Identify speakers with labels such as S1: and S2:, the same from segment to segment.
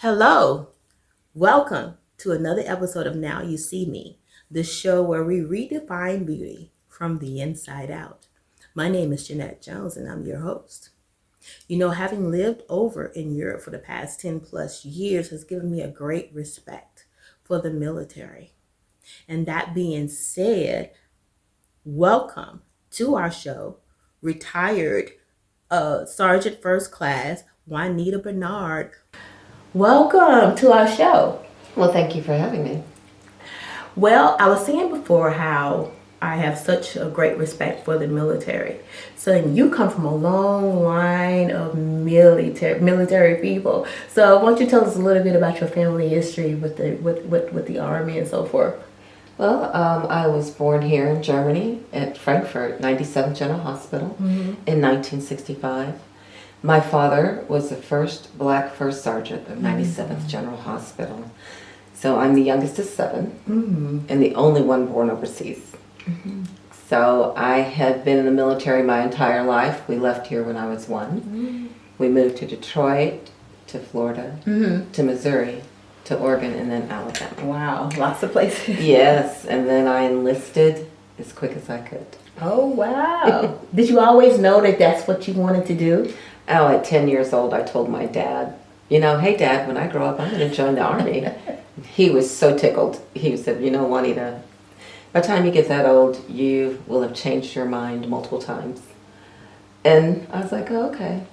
S1: Hello, welcome to another episode of Now You See Me, the show where we redefine beauty from the inside out. My name is Jeannette Jones and I'm your host. You know, having lived over in Europe for the past 10 plus years has given me a great respect for the military. And that being said, welcome to our show, retired Sergeant First Class Juanita Barnard. Welcome to our show.
S2: Well, thank you for having me.
S1: Well, I was saying before how I have such a great respect for the military. So you come from a long line of military people. So why don't you tell us a little bit about your family history with the Army and so forth?
S2: Well, I was born here in Germany at Frankfurt, 97th General Hospital in 1965. My father was the first black first sergeant of 97th General Hospital. So I'm the youngest of seven and the only one born overseas. So I have been in the military my entire life. We left here when I was one. We moved to Detroit, to Florida, to Missouri, to Oregon, and then Alabama.
S1: Wow, lots of places.
S2: Yes, and then I enlisted as quick as I could.
S1: Oh, wow. Did you always know that that's what you wanted to do?
S2: Oh, at 10 years old, I told my dad, hey, Dad, when I grow up, I'm going to join the Army. He was so tickled. He said, Juanita, by the time you get that old, you will have changed your mind multiple times. And I was like, oh, okay.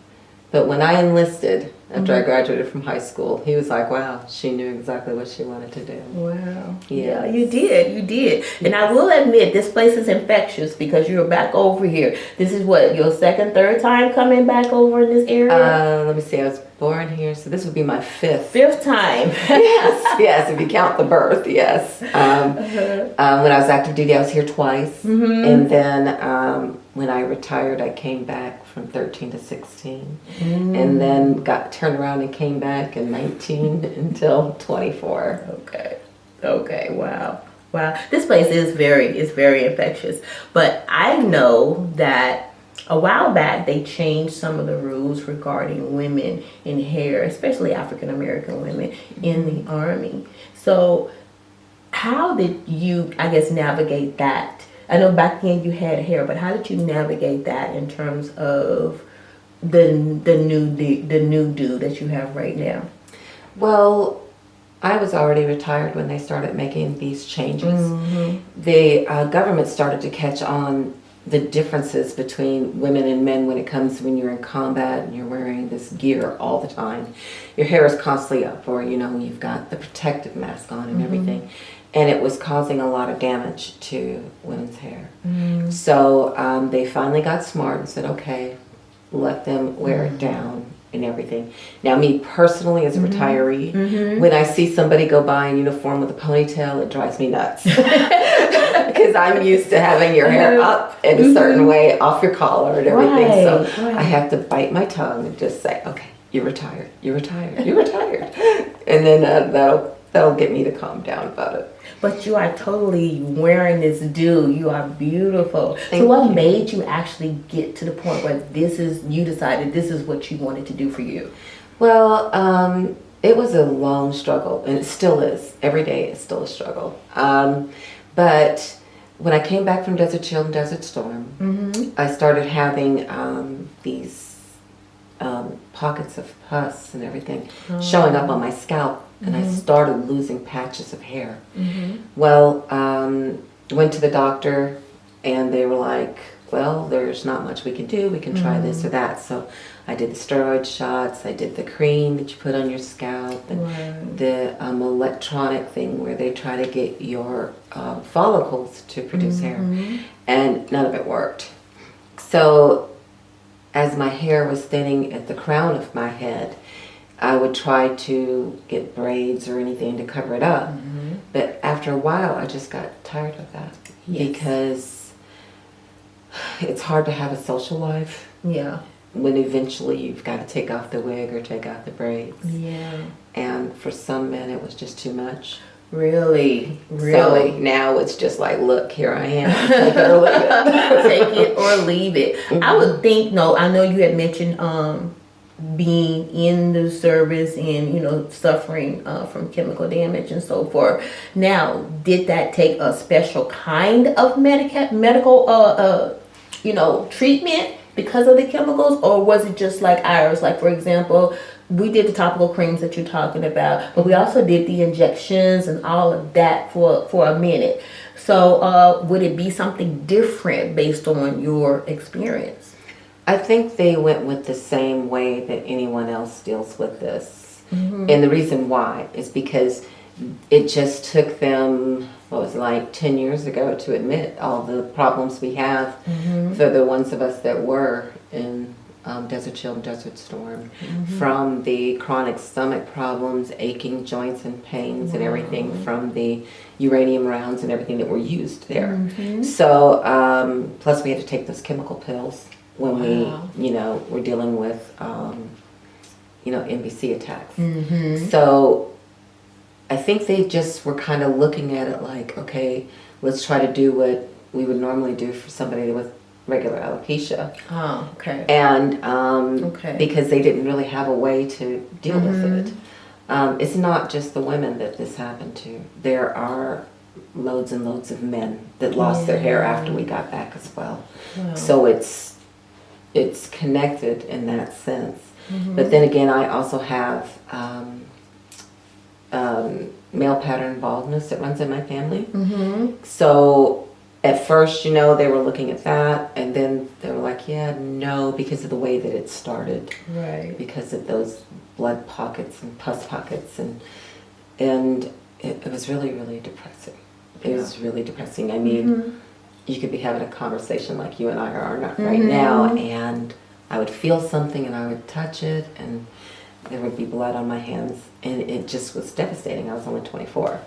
S2: But when I enlisted, after I graduated from high school, he was like, wow, she knew exactly what she wanted to do.
S1: Wow. Yeah, you did. And I will admit, this place is infectious because you're back over here. This is what, your second, third time coming back over in this area?
S2: Let me see, I was born here, so this would be my fifth.
S1: Fifth time.
S2: yes, if you count the birth, yes. When I was active duty, I was here twice. And then when I retired, I came back from 13 to 16. And then got turned around and came back in 19 until 24.
S1: Okay, wow. This place is very infectious. But I know that a while back they changed some of the rules regarding women in hair, especially African American women in the Army. So how did you, I guess, navigate that? I know back then you had hair, but how did you navigate that in terms of the new do that you have right now?
S2: Well, I was already retired when they started making these changes. The government started to catch on the differences between women and men when it comes when you're in combat and you're wearing this gear all the time. Your hair is constantly up, or you've got the protective mask on and everything. And it was causing a lot of damage to women's hair. So they finally got smart and said, okay, let them wear it down and everything. Now, me personally, as a retiree, when I see somebody go by in uniform with a ponytail, it drives me nuts. Because I'm used to having your hair up in a certain way, off your collar and everything. I have to bite my tongue and just say, okay, you're retired. And then that'll get me to calm down about it.
S1: But you are totally wearing this do. You are beautiful.
S2: Thank
S1: so what
S2: you.
S1: made you actually get to the point where you decided this is what you wanted to do for you?
S2: Well, it was a long struggle, and it still is. Every day it's still a struggle. But when I came back from Desert Chill and Desert Storm, I started having these pockets of pus and everything showing up on my scalp. And I started losing patches of hair. Well, went to the doctor and they were like, well, there's not much we can do. We can try this or that. So I did the steroid shots. I did the cream that you put on your scalp. And the electronic thing where they try to get your follicles to produce hair. And none of it worked. So as my hair was thinning at the crown of my head, I would try to get braids or anything to cover it up. But after a while, I just got tired of that. Because it's hard to have a social life.
S1: Yeah.
S2: When eventually you've got to take off the wig or take out the braids.
S1: Yeah.
S2: And for some men, it was just too much.
S1: Really?
S2: So now it's just like, look, here I am. Take it or leave it.
S1: Take it or leave it. I would think, no, I know you had mentioned being in the service and, you know, suffering from chemical damage and so forth. Now, did that take a special kind of medical you know, treatment because of the chemicals, or was it just like ours? Like, for example, we did the topical creams that you're talking about, but we also did the injections and all of that for a minute. So would it be something different based on your experience?
S2: I think they went with the same way that anyone else deals with this. And the reason why is because it just took them, what was it, like 10 years ago to admit all the problems we have for the ones of us that were in Desert Chill and Desert Storm, from the chronic stomach problems, aching joints and pains and everything from the uranium rounds and everything that were used there. So, plus we had to take those chemical pills when we, you know, were dealing with, you know, NBC attacks. So I think they just were kind of looking at it like, okay, let's try to do what we would normally do for somebody with regular alopecia.
S1: Oh, okay.
S2: And because they didn't really have a way to deal with it. It's not just the women that this happened to. There are loads and loads of men that lost their hair after we got back as well.
S1: Wow.
S2: So it's connected in that sense. But then again, I also have male pattern baldness that runs in my family. So at first, you know, they were looking at that, and then they were like, yeah, no, because of the way that it started.
S1: Right.
S2: Because of those blood pockets and pus pockets, and it was really, really depressing. It was really depressing. I mean, you could be having a conversation like you and I are not right now, and I would feel something and I would touch it, and there would be blood on my hands, and it just was devastating. I was only 24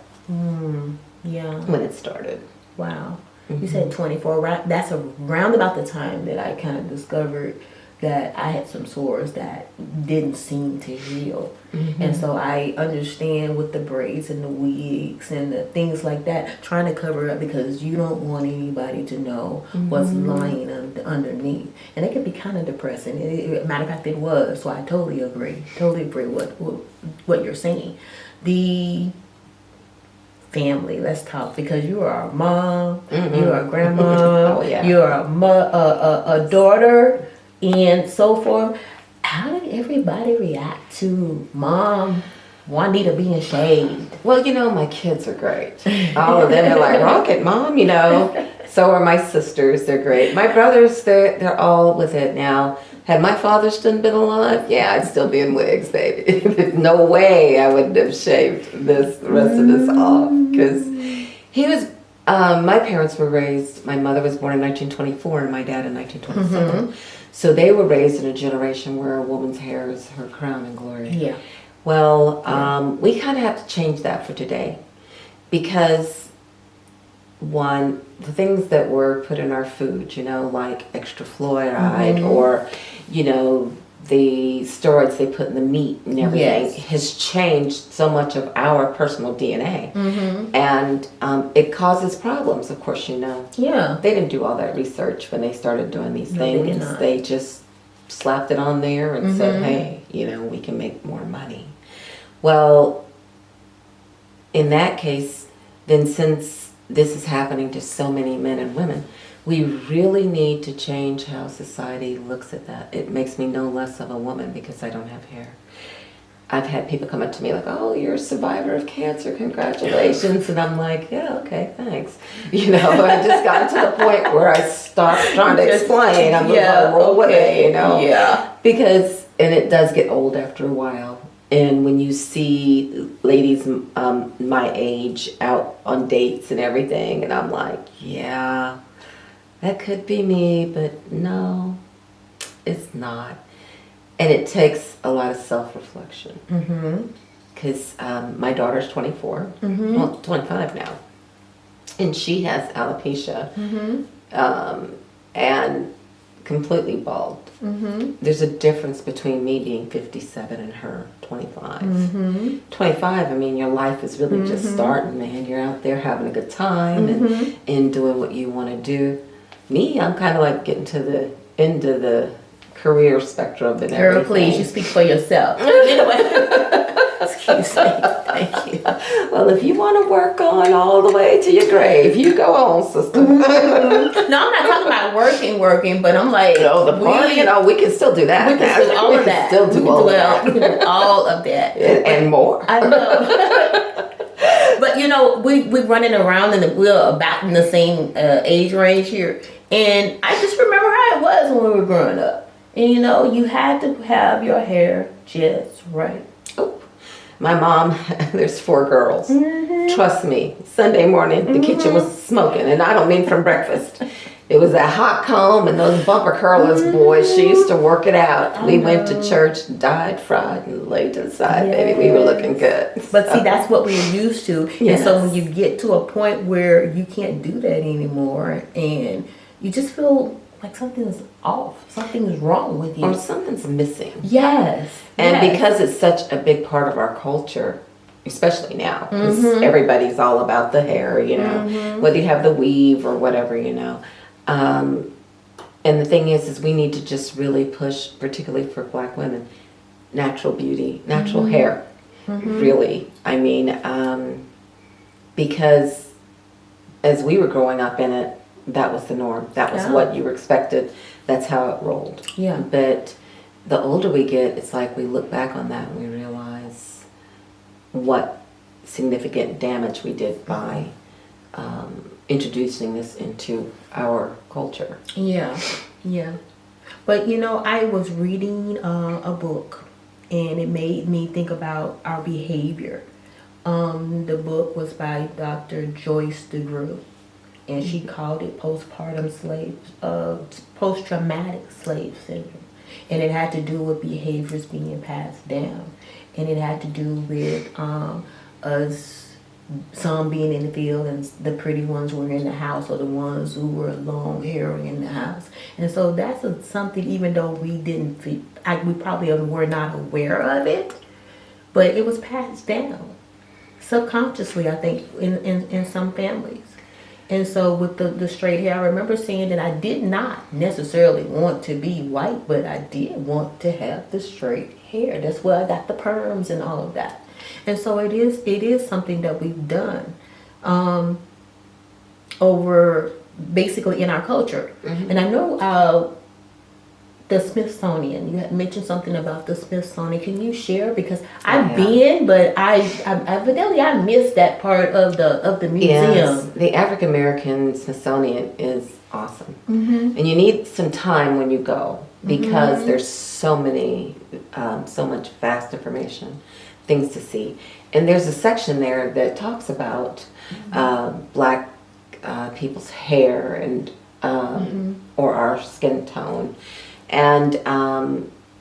S1: Yeah.
S2: when it started.
S1: Wow. You said 24, right? That's around about the time that I kind of discovered that I had some sores that didn't seem to heal. And so I understand with the braids and the wigs and the things like that, trying to cover up because you don't want anybody to know what's lying underneath. And it can be kind of depressing. Matter of fact, it was. So I totally agree. Totally agree with what you're saying. The family, let's talk, because you are a mom, you are a grandma, you are a daughter, and so forth. How did everybody react to Mom Juanita being shaved?
S2: Well, you know, my kids are great. All of them are like, rocket, Mom, you know. So are my sisters. They're great. My brothers, they're all with it now. Had my father still been alive, yeah, I'd still be in wigs, baby. There's no way I wouldn't have shaved the rest of this off. Because he was, my parents were raised, my mother was born in 1924 and my dad in 1927. So they were raised in a generation where a woman's hair is her crown and glory.
S1: Yeah.
S2: Well, we kind of have to change that for today. Because one, the things that were put in our food, you know, like extra fluoride or, you know, the steroids they put in the meat and everything has changed so much of our personal DNA. And it causes problems, of course, you know.
S1: Yeah.
S2: They didn't do all that research when they started doing these things. They just slapped it on there and said, hey, you know, we can make more money. Well, in that case, then since this is happening to so many men and women, we really need to change how society looks at that. It makes me no less of a woman because I don't have hair. I've had people come up to me like, oh, you're a survivor of cancer, congratulations. And I'm like, yeah, okay, thanks. You know, I just got to the point where I stopped trying to explain. I'm going to roll with it, you know. Yeah. Because, and it does get old after a while. And when you see ladies my age out on dates and everything, and I'm like, yeah, that could be me, but no, it's not. And it takes a lot of self-reflection. Because my daughter's 24, well, 25 now, and she has alopecia, and completely bald. There's a difference between me being 57 and her 25. 25, I mean, your life is really just starting, man. You're out there having a good time and doing what you want to do. Me, I'm kind of like getting to the end of the career spectrum and
S1: Girl,
S2: everything.
S1: please, you speak for yourself. Anyway, excuse me. Thank you.
S2: Well, if you want to work on all the way to your grave, you go on, sister.
S1: No, I'm not talking about working, but I'm like,
S2: The partying, we can still do that.
S1: We can do all of that.
S2: Still do all of that.
S1: We can do all of that.
S2: And more.
S1: I know. But we're running around and we're about in the same age range here. And I just remember how it was when we were growing up. And you had to have your hair just right.
S2: Oh, my mom, there's 4 girls.
S1: Mm-hmm.
S2: Trust me, Sunday morning, the kitchen was smoking. And I don't mean from breakfast. It was that hot comb and those bumper curlers, boys. She used to work it out. We went to church, dyed, fried, and laid to the side, baby. We were looking good.
S1: But see, that's what we're used to.
S2: Yes.
S1: And so when you get to a point where you can't do that anymore and you just feel like something's off, something's wrong with you.
S2: Or something's missing.
S1: Yes.
S2: And
S1: yes.
S2: because it's such a big part of our culture, especially now, because
S1: Mm-hmm.
S2: everybody's all about the hair, whether you have the weave or whatever, and the thing is we need to just really push, particularly for Black women, natural beauty, natural
S1: Mm-hmm.
S2: hair, really. I mean, because as we were growing up in it, that was the norm. That was what you were expected. That's how it rolled.
S1: Yeah.
S2: But the older we get, it's like we look back on that and we realize what significant damage we did by introducing this into our culture.
S1: Yeah. But I was reading a book and it made me think about our behavior. The book was by Dr. Joyce DeGruy, and she called it post-traumatic slave syndrome. And it had to do with behaviors being passed down. And it had to do with us, some being in the field and the pretty ones were in the house, or the ones who were long hair in the house. And so that's something, even though we didn't feel, we probably were not aware of it, but it was passed down subconsciously, I think, in some families. And so with the straight hair, I remember saying that I did not necessarily want to be white, but I did want to have the straight hair. That's where I got the perms and all of that. And so it is something that we've done over basically in our culture. Mm-hmm. And I know the Smithsonian, you had mentioned something about the Smithsonian. Can you share? Because I've been, but I evidently I missed that part of the museum.
S2: Yes, the African American Smithsonian is awesome. Mm-hmm. And you need some time when you go, because there's so much vast information, things to see. And there's a section there that talks about Black people's hair and or our skin tone. And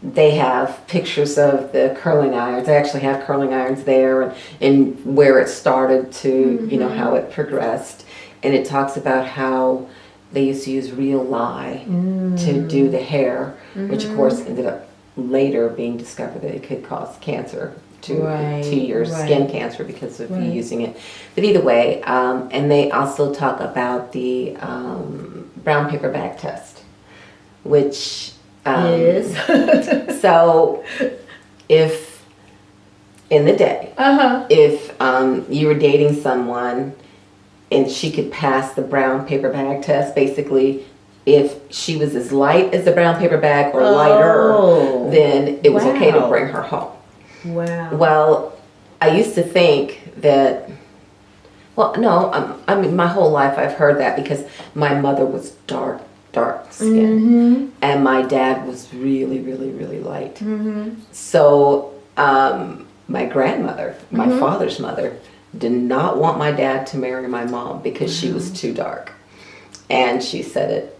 S2: they have pictures of the curling irons. They actually have curling irons there, and where it started to, how it progressed. And it talks about how they used to use real lye to do the hair, which of course ended up later being discovered that it could cause cancer to your skin cancer because of you using it. But either way, and they also talk about the brown paper bag test, which is so if in the day, if you were dating someone and she could pass the brown paper bag test, basically if she was as light as the brown paper bag or lighter, then it was okay to bring her home.
S1: Wow.
S2: Well, I used to think that, I mean, my whole life I've heard that because my mother was dark skin, and my dad was really, really, really light. So my grandmother, my father's mother, did not want my dad to marry my mom because she was too dark, and she said it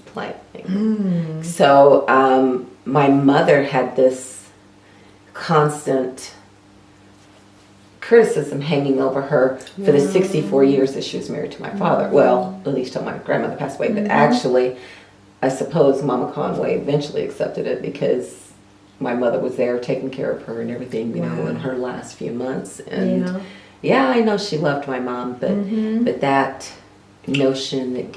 S2: plainly. So my mother had this constant criticism hanging over her for the 64 years that she was married to my father. Well, at least till my grandmother passed away. But actually, I suppose Mama Conway eventually accepted it because my mother was there taking care of her and everything, you know, in her last few months. And I know she loved my mom, but that notion that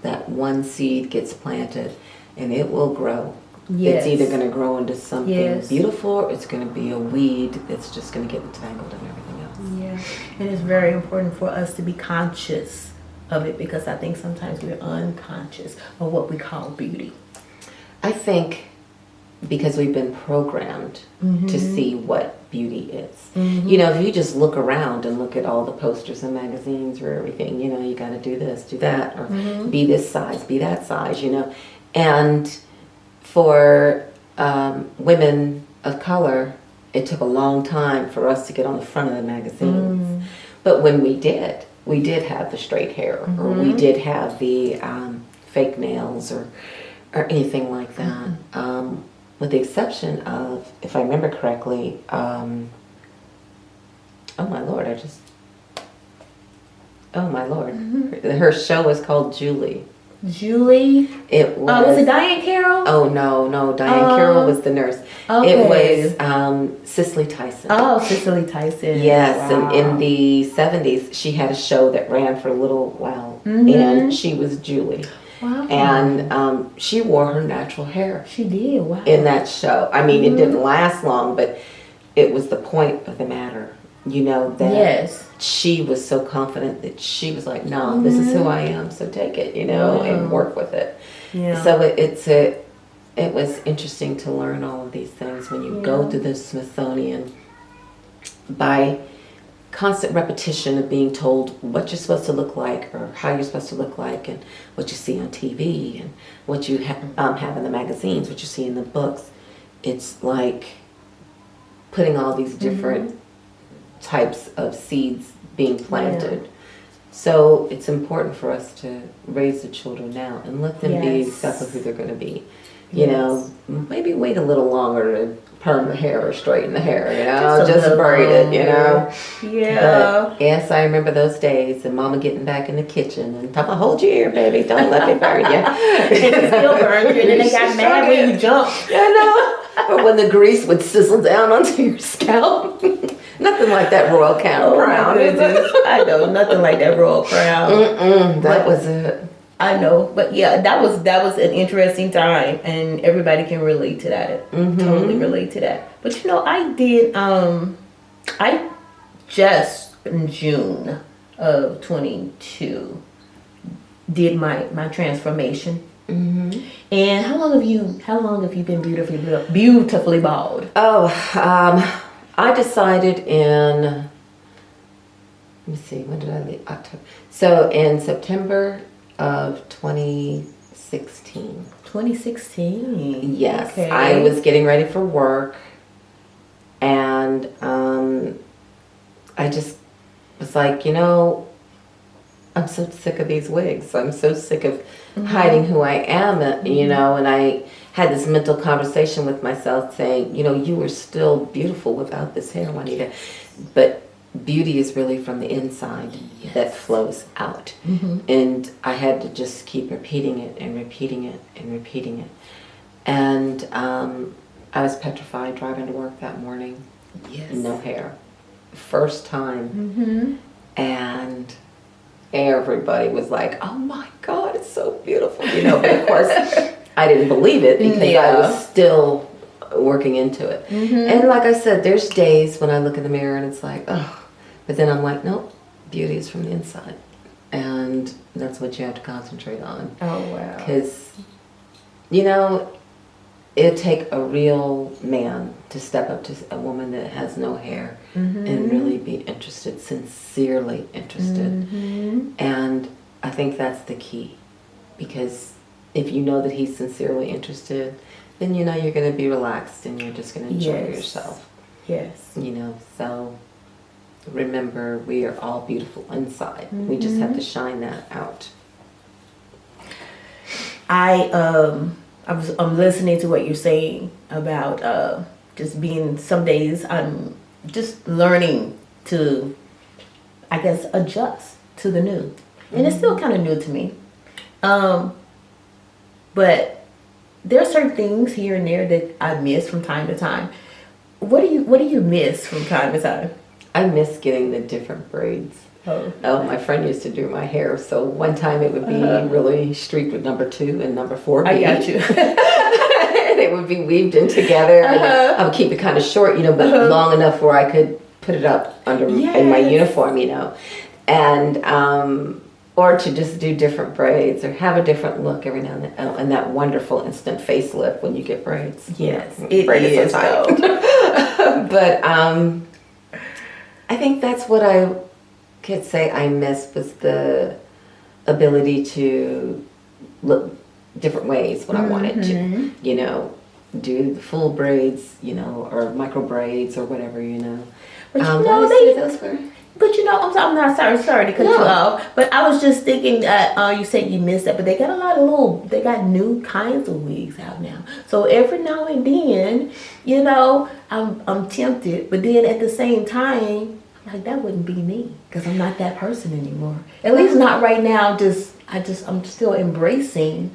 S2: that one seed gets planted and it will grow
S1: Yes.
S2: It's either going to grow into something
S1: Yes.
S2: beautiful, or it's going to be a weed that's just going to get entangled and everything else.
S1: Yeah, and it's very important for us to be conscious of it, because I think sometimes we're unconscious of what we call beauty.
S2: I think because we've been programmed to see what beauty is. You know, if you just look around and look at all the posters and magazines or everything, you know, you got to do this, do that, or be this size, be that size, you know. And for women of color, it took a long time for us to get on the front of the magazines. But when we did have the straight hair, or we did have the fake nails, or anything like that. With the exception of, if I remember correctly, oh my Lord, her show was called Julie.
S1: Julie?
S2: It was.
S1: Was it Diane Carroll?
S2: Oh no, Diane Carroll was the nurse.
S1: Okay.
S2: It was Cicely Tyson.
S1: Oh, Cicely Tyson.
S2: Yes,
S1: Wow.
S2: and in the 70s, she had a show that ran for a little while, and she was Julie.
S1: Wow.
S2: And she wore her natural hair.
S1: She did. Wow.
S2: In that show. I mean, it didn't last long, but it was the point of the matter. You know, that she was so confident that she was like, no, this is who I am, so take it, you know, and work with it.
S1: Yeah.
S2: So it was interesting to learn all of these things when you go to the Smithsonian by constant repetition of being told what you're supposed to look like, or how you're supposed to look like, and what you see on TV, and what you have in the magazines, what you see in the books. It's like putting all these different types of seeds being planted. So it's important for us to raise the children now and let them be exactly who they're going to be. You know, maybe wait a little longer to perm the hair or straighten the hair, you know, just braid it, you know.
S1: Yeah.
S2: But yes, I remember those days, and Mama getting back in the kitchen and talking, hold your ear, baby, don't let me burn you.
S1: And it still burned you, and then they got mad when you jumped.
S2: I know. Or when the grease would sizzle down onto your scalp. Nothing like that Royal Crown.
S1: I know, nothing like that Royal Crown.
S2: That was it.
S1: I know, but yeah, that was an interesting time, and everybody can relate to that. Totally relate to that. But you know, I did. I just in June of 22 did my transformation. And how long have you been beautifully bald?
S2: Oh, I decided in. Let me see. When did I leave? October. So in September of 2016.
S1: 2016.
S2: Yes,
S1: Okay.
S2: I was getting ready for work, and I just was like, you know, I'm so sick of these wigs. I'm so sick of hiding who I am, you know, and I had this mental conversation with myself saying, you know, you were still beautiful without this hair, Juanita, but beauty is really from the inside that flows out. And I had to just keep repeating it and repeating it and repeating it. And I was petrified driving to work that morning. No hair. First time. And everybody was like, oh my God, it's so beautiful. You know, but of course, I didn't believe it because I was still working into it. And like I said, there's days when I look in the mirror and it's like, oh, but then I'm like, nope, beauty is from the inside. And that's what you have to concentrate on.
S1: Oh, wow.
S2: Because, you know, it'd take a real man to step up to a woman that has no hair and really be interested, sincerely interested. And I think that's the key. Because if you know that he's sincerely interested, then you know you're going to be relaxed and you're just going to enjoy yourself.
S1: Yes.
S2: You know, so remember, we are all beautiful inside. We just have to shine that out.
S1: I'm listening to what you're saying about just being, some days I'm just learning to, I guess, adjust to the new. And it's still kind of new to me. But there are certain things here and there that I miss from time to time. What do you miss from time to time?
S2: I miss getting the different braids. Oh, my friend used to do my hair, so one time it would be really streaked with number 2 and number 4.
S1: I got you.
S2: And they would be weaved in together. And I would keep it kind of short, but long enough where I could put it up under in my uniform, and or to just do different braids or have a different look every now and then. Oh, and that wonderful instant facelift when you get braids.
S1: Yes, it is though.
S2: But I think that's what I could say I missed, was the ability to look different ways when I wanted to, do the full braids, or micro braids or whatever,
S1: But But I'm not sorry to cut you off. But I was just thinking that you said you missed that, but they got they got new kinds of wigs out now. So every now and then, I'm tempted, but then at the same time, like, that wouldn't be me, because I'm not that person anymore. At least not right now. I'm still embracing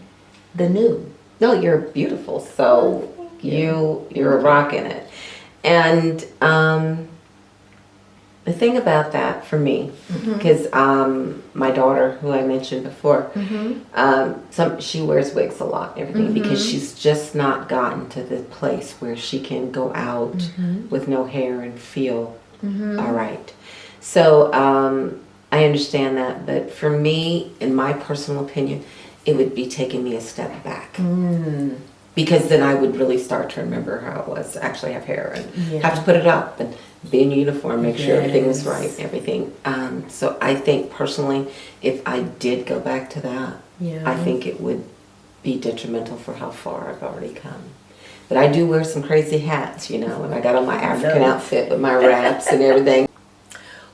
S1: the new.
S2: No, you're beautiful. So you're rocking it, and the thing about that for me, because my daughter, who I mentioned before, she wears wigs a lot and everything, because she's just not gotten to the place where she can go out with no hair and feel all right. So I understand that, but for me, in my personal opinion, it would be taking me a step back. Because then I would really start to remember how it was to actually have hair and have to put it up and be in uniform, make sure everything was right, everything. So I think personally, if I did go back to that, I think it would be detrimental for how far I've already come. But I do wear some crazy hats, and I got on my African outfit with my wraps and everything.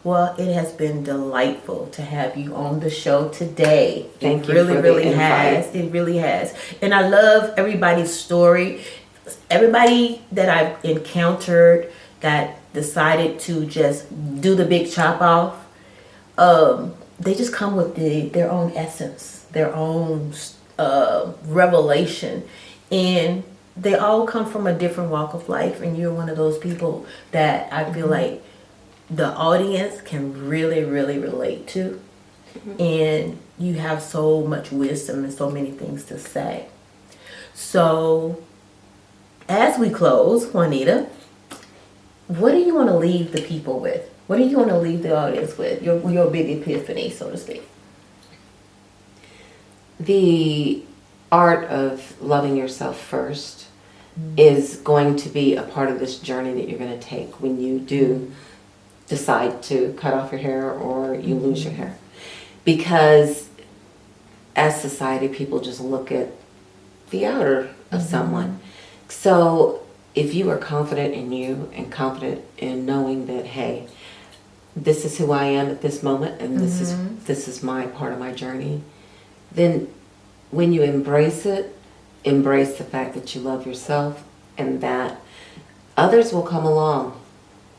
S1: Well, it has been delightful to have you on the show today.
S2: Thank you.
S1: It really has. And I love everybody's story. Everybody that I've encountered that decided to just do the big chop off, they just come with their own essence, their own revelation, and they all come from a different walk of life. And you're one of those people that I feel like the audience can really, really relate to. And you have so much wisdom and so many things to say. So as we close, Juanita, what do you want to leave the people with? What do you want to leave the audience with? Your big epiphany, so to speak.
S2: The art of loving yourself first is going to be a part of this journey that you're going to take when you do decide to cut off your hair or you lose your hair. Because as society, people just look at the outer of someone. So if you are confident in you and confident in knowing that, hey, this is who I am at this moment, and this is my part of my journey, then when you embrace it, embrace the fact that you love yourself, and that others will come along.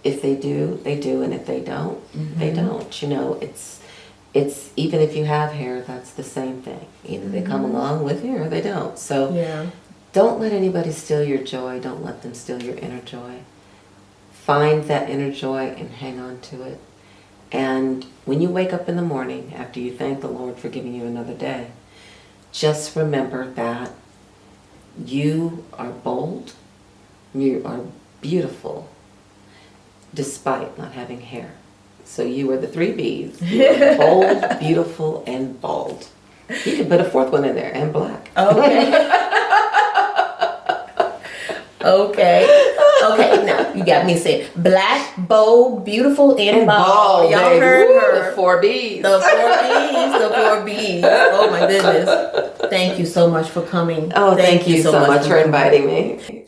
S2: If they do, they do, and if they don't, they don't. It's even if you have hair, that's the same thing. Either they come along with you or they don't. So don't let anybody steal your joy. Don't let them steal your inner joy. Find that inner joy and hang on to it. And when you wake up in the morning, after you thank the Lord for giving you another day, just remember that you are bold, you are beautiful, despite not having hair. So you are the 3 B's. You are bold, beautiful, and bald. You can put a 4th one in there, and black. Okay, now you got me saying black, bold, beautiful, and bald. Y'all heard her. The 4 B's.
S1: The 4 B's. Oh my goodness. Thank you so much for coming.
S2: Oh, thank you so much for inviting me.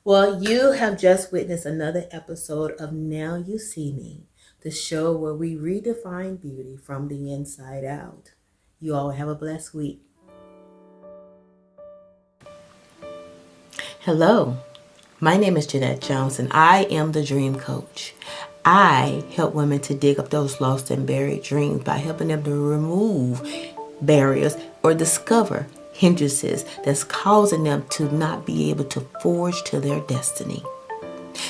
S1: Well, you have just witnessed another episode of Now You See Me, the show where we redefine beauty from the inside out. You all have a blessed week. Hello, my name is Jeannette Jones, and I am the Dream Coach. I help women to dig up those lost and buried dreams by helping them to remove barriers or discover hindrances that's causing them to not be able to forge to their destiny.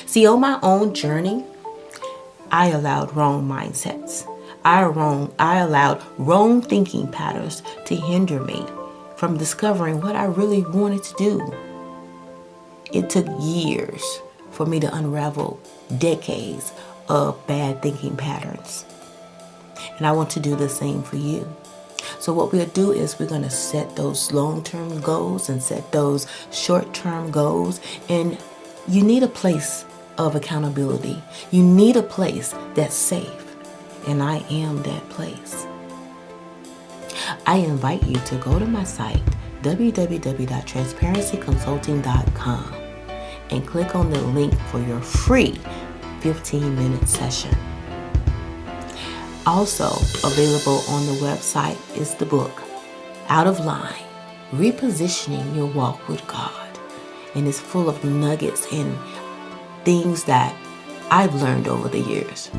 S1: See, on my own journey, I allowed wrong mindsets. I allowed wrong thinking patterns to hinder me from discovering what I really wanted to do. It took years for me to unravel decades of bad thinking patterns. And I want to do the same for you. So what we'll do is we're going to set those long-term goals and set those short-term goals. And you need a place of accountability. You need a place that's safe. And I am that place. I invite you to go to my site, www.transparencyconsulting.com, and click on the link for your free 15-minute session. Also available on the website is the book, Out of Line, Repositioning Your Walk with God. And it's full of nuggets and things that I've learned over the years.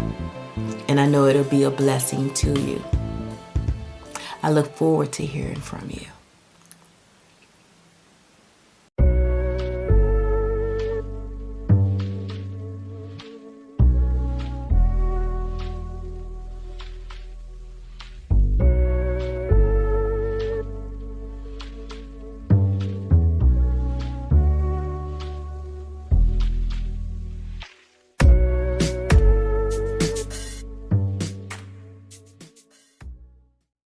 S1: And I know it'll be a blessing to you. I look forward to hearing from you.